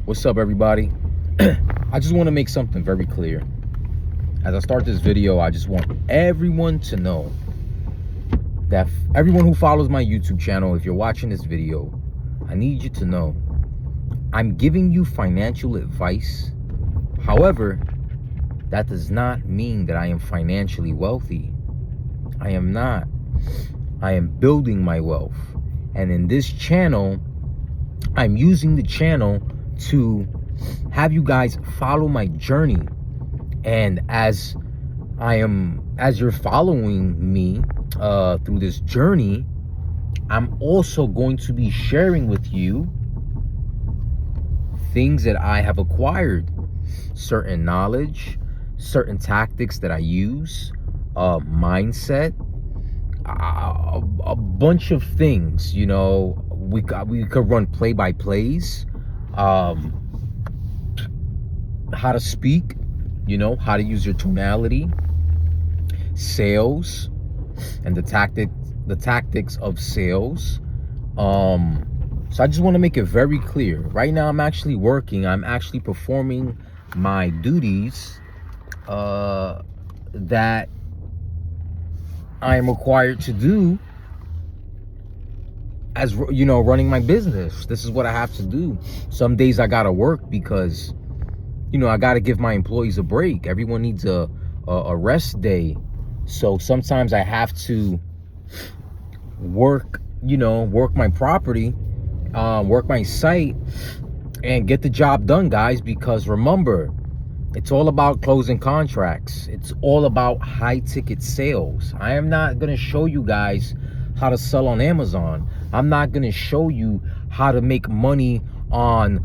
What's up, everybody? I just want to make something very clear. As I start this video, I just want everyone to know that everyone who follows my YouTube channel, if you're watching this video, I need you to know I'm giving you financial advice. However, that does not mean that I am financially wealthy. I am not. I am building my wealth. And in this channel, I'm using the channel to have you guys follow my journey. And as you're following me through this journey, I'm also going to be sharing with you things that I have acquired, certain knowledge, certain tactics that I use, mindset, a bunch of things. You know, we could run play-by-plays, how to speak, you know, how to use your tonality, sales, and the tactics of sales. So I just want to make it very clear. Right now, I'm actually working. I'm actually performing my duties that I am required to do as, you know, running my business. This is what I have to do. Some days I gotta work because, you know, I gotta give my employees a break. Everyone needs a rest day. So sometimes I have to work, you know, work my property, work my site, and get the job done, guys. Because remember, it's all about closing contracts. It's all about high ticket sales. I am not gonna show you guys how to sell on Amazon. I'm not gonna show you how to make money on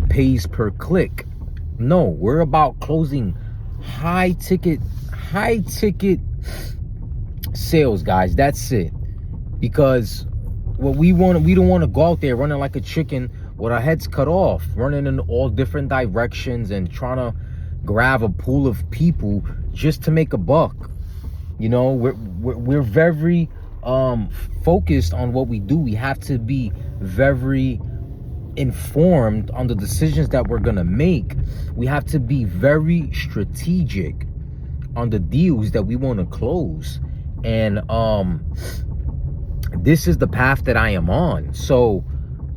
pays per click. No, we're about closing high ticket sales, guys. That's it. Because what we don't want to go out there running like a chicken with our heads cut off, running in all different directions and trying to grab a pool of people just to make a buck. You know, we're very focused on what we do. We have to be very informed on the decisions that we're gonna make. We have to be very strategic on the deals that we want to close. And this is the path that I am on. So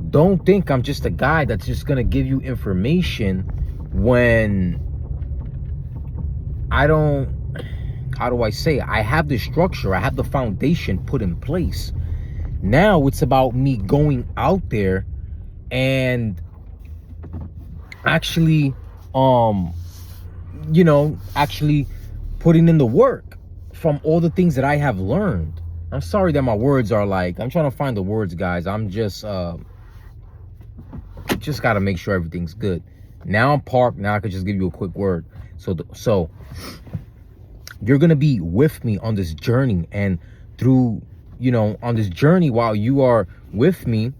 don't think I'm just a guy that's just gonna give you information when I don't, how do I say, I have the structure, I have the foundation put in place. Now it's about me going out there and actually you know, actually putting in the work from all the things that I have learned. I'm sorry that my words are like, I'm trying to find the words, guys. I'm just gotta make sure everything's good. Now I'm parked. Now I could just give you a quick word. So you're gonna be with me on this journey, and through, you know, on this journey, while you are with me,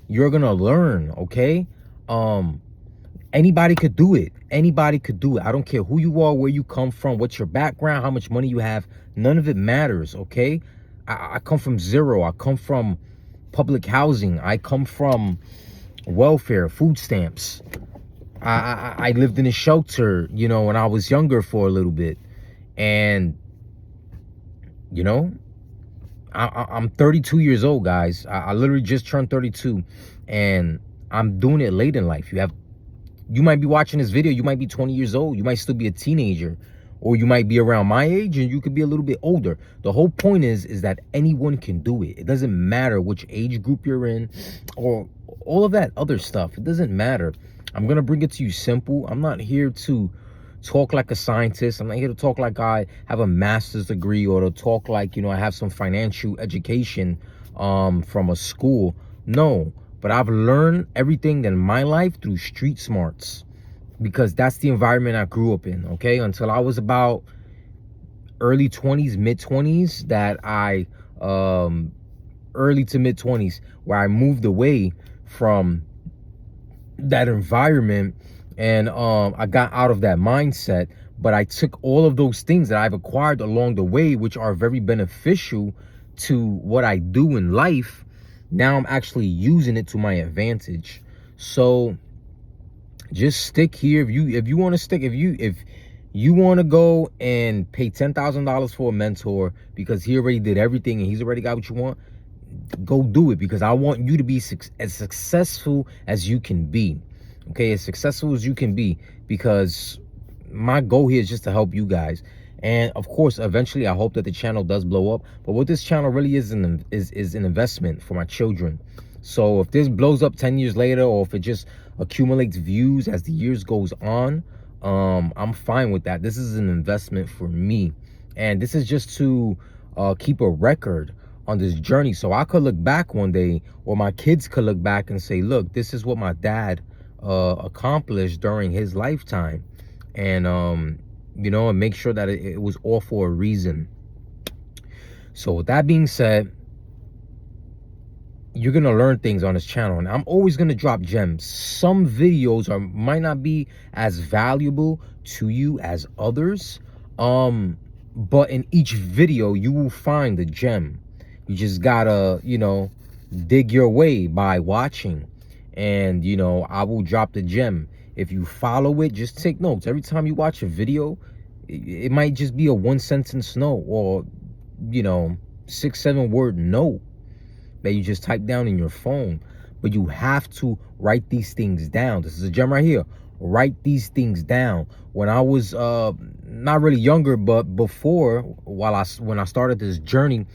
you're gonna learn. Okay, anybody could do it. Anybody could do it. I don't care who you are, where you come from, what's your background, how much money you have. None of it matters. Okay, I come from zero. I come from public housing. I come from welfare, food stamps. I lived in a shelter, you know, when I was younger for a little bit. And, you know, I'm 32 years old, guys. I literally just turned 32. And I'm doing it late in life. You might be watching this video. You might be 20 years old. You might still be a teenager. Or you might be around my age and you could be a little bit older. The whole point is that anyone can do it. It doesn't matter which age group you're in or all of that other stuff. It doesn't matter. I'm going to bring it to you simple. I'm not here to talk like a scientist. I'm not here to talk like I have a master's degree or to talk like, you know, I have some financial education from a school. No, but I've learned everything in my life through street smarts. Because that's the environment I grew up in, okay? Until I was about early 20s, mid 20s, that I, early to mid 20s, where I moved away from that environment and I got out of that mindset. But I took all of those things that I've acquired along the way, which are very beneficial to what I do in life. Now I'm actually using it to my advantage. So Just stick here. If you want to stick, if you want to go and pay $10,000 for a mentor because he already did everything and he's already got what you want, go do it, because I want you to be as successful as you can be. Okay, as successful as you can be, because my goal here is just to help you guys. And of course, eventually I hope that the channel does blow up. But what this channel really is is an investment for my children. So if this blows up 10 years later, or if it just accumulates views as the years goes on, I'm fine with that. This is an investment for me, and this is just to keep a record on this journey, so I could look back one day, or my kids could look back and say, look, this is what my dad accomplished during his lifetime. And you know, and make sure that it was all for a reason. So with that being said, you're gonna learn things on this channel, and I'm always gonna drop gems. Some videos might not be as valuable to you as others, but in each video you will find the gem. You just gotta, you know, dig your way by watching, and you know, I will drop the gem. If you follow it, just take notes. Every time you watch a video, it might just be a 1-sentence note, or you know, 6-7 word note that you just type down in your phone. But you have to write these things down. This is a gem right here. Write these things down. When I was not really younger, but before, when I started this journey,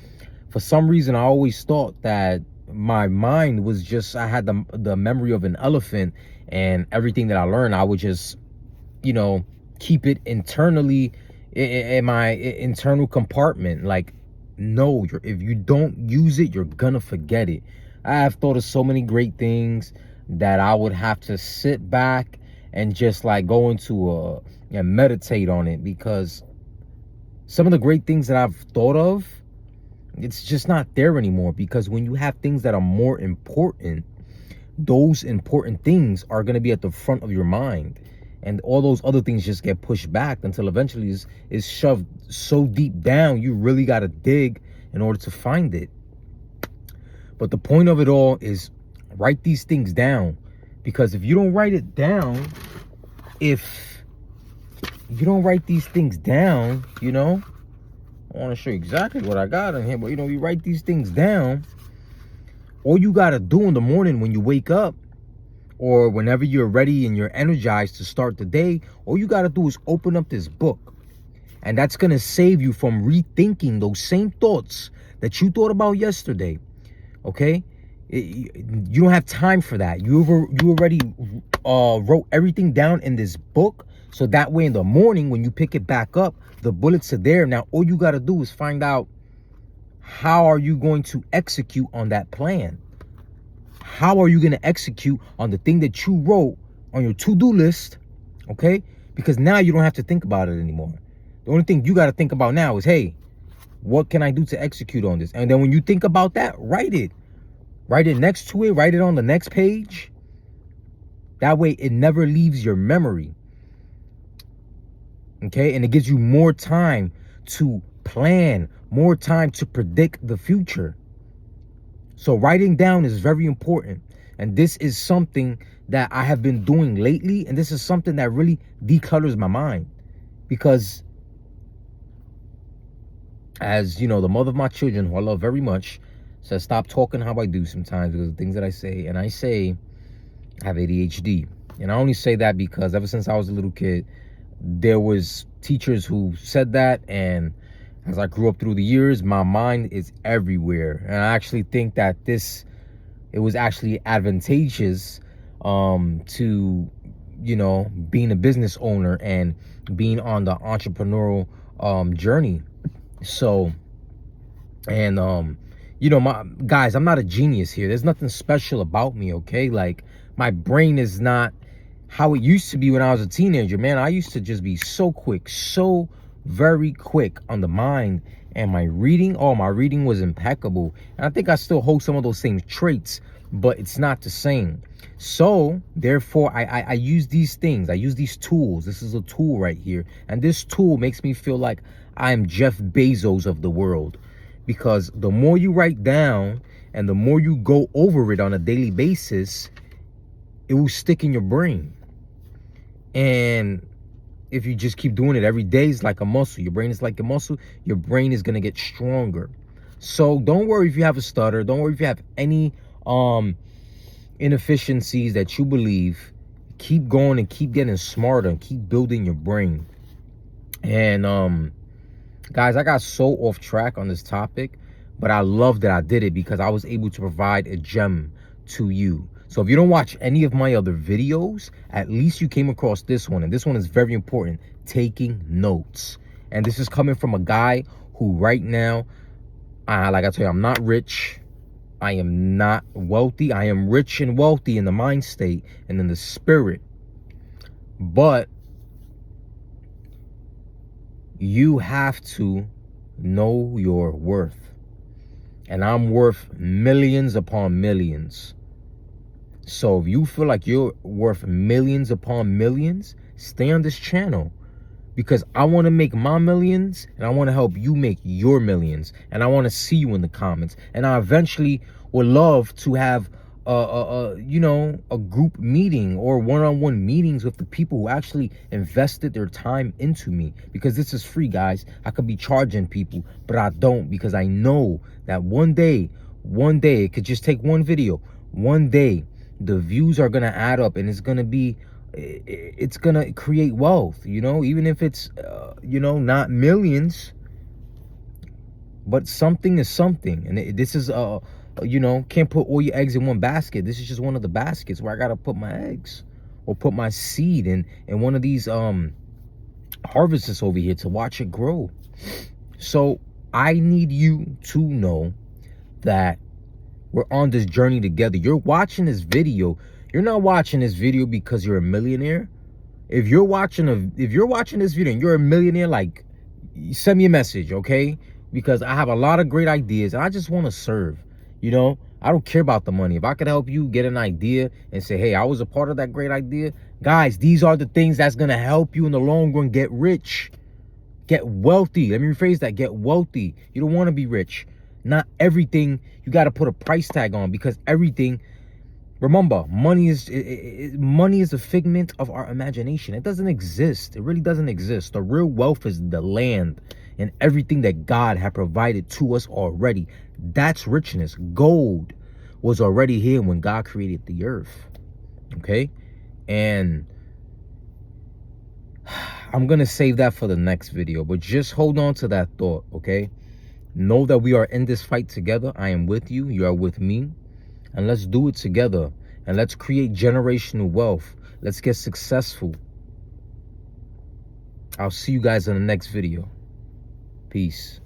for some reason I always thought that my mind was just, I had the memory of an elephant, and everything that I learned, I would just, you know, keep it internally in my internal compartment. Like, no, if you don't use it, you're gonna forget it. I have thought of so many great things that I would have to sit back and just like go into and meditate on it, because some of the great things that I've thought of, it's just not there anymore. Because when you have things that are more important, those important things are going to be at the front of your mind, and all those other things just get pushed back until eventually is shoved so deep down you really got to dig in order to find it. But the point of it all is, write these things down, because if you don't write it down, if you don't write these things down, you know, I want to show you exactly what I got in here, but you know, you write these things down, all you got to do in the morning when you wake up, or whenever you're ready and you're energized to start the day, all you got to do is open up this book. And that's going to save you from rethinking those same thoughts that you thought about yesterday. Okay? You don't have time for that. You already wrote everything down in this book. So that way in the morning, when you pick it back up, the bullets are there. Now, all you got to do is find out, how are you going to execute on that plan? How are you going to execute on the thing that you wrote on your to-do list? Okay? Because now you don't have to think about it anymore. The only thing you got to think about now is, hey, what can I do to execute on this? And then when you think about that, write it. Write it next to it. Write it on the next page. That way it never leaves your memory. Okay? And it gives you more time to plan, more time to predict the future. So writing down is very important. And this is something that I have been doing lately. And this is something that really declutters my mind. Because, as you know, the mother of my children, who I love very much, says, stop talking how I do sometimes, because of the things that I say. And I say I have ADHD. And I only say that because ever since I was a little kid, there was teachers who said that. And as I grew up through the years, my mind is everywhere. And I actually think that it was actually advantageous to, you know, being a business owner and being on the entrepreneurial journey. So, and you know, guys, I'm not a genius here. There's nothing special about me, okay? Like, my brain is not how it used to be when I was a teenager, man. I used to just be so quick, so very quick on the mind. And my reading was impeccable. And I think I still hold some of those same traits, but it's not the same. So therefore I use these things. I use these tools. This is a tool right here. And this tool makes me feel like I'm Jeff Bezos of the world. Because the more you write down and the more you go over it on a daily basis, it will stick in your brain. And if you just keep doing it every day, it's like a muscle. Your brain is like a muscle. Your brain is going to get stronger. So don't worry if you have a stutter. Don't worry if you have any inefficiencies that you believe. Keep going and keep getting smarter and keep building your brain. And guys, I got so off track on this topic, but I love that I did it because I was able to provide a gem to you. So if you don't watch any of my other videos, at least you came across this one. And this one is very important, taking notes. And this is coming from a guy who right now, like I tell you, I'm not rich. I am not wealthy. I am rich and wealthy in the mind state and in the spirit. But you have to know your worth. And I'm worth millions upon millions. So if you feel like you're worth millions upon millions, stay on this channel. Because I want to make my millions and I want to help you make your millions. And I want to see you in the comments. And I eventually would love to have a group meeting or one-on-one meetings with the people who actually invested their time into me. Because this is free, guys. I could be charging people, but I don't, because I know that one day, it could just take one video. One day, the views are going to add up and it's going to create wealth, even if it's, not millions, but something is something. And this is, can't put all your eggs in one basket. This is just one of the baskets where I got to put my eggs or put my seed in one of these harvests over here to watch it grow. So I need you to know that we're on this journey together. You're watching this video. You're not watching this video because you're a millionaire. If you're watching this video and you're a millionaire, like, send me a message, okay? Because I have a lot of great ideas and I just want to serve. I don't care about the money. If I could help you get an idea and say, hey, I was a part of that great idea. Guys, these are the things that's going to help you in the long run get rich, get wealthy. Let me rephrase that. Get wealthy. You don't want to be rich. Not everything you got to put a price tag on, because everything, remember, money is a figment of our imagination. It doesn't exist. It really doesn't exist. The real wealth is the land and everything that God had provided to us already. That's richness. Gold was already here when God created the earth. Okay? And I'm going to save that for the next video, but just hold on to that thought, okay? Know that we are in this fight together. I am with you. You are with me. And let's do it together. And let's create generational wealth. Let's get successful. I'll see you guys in the next video. Peace.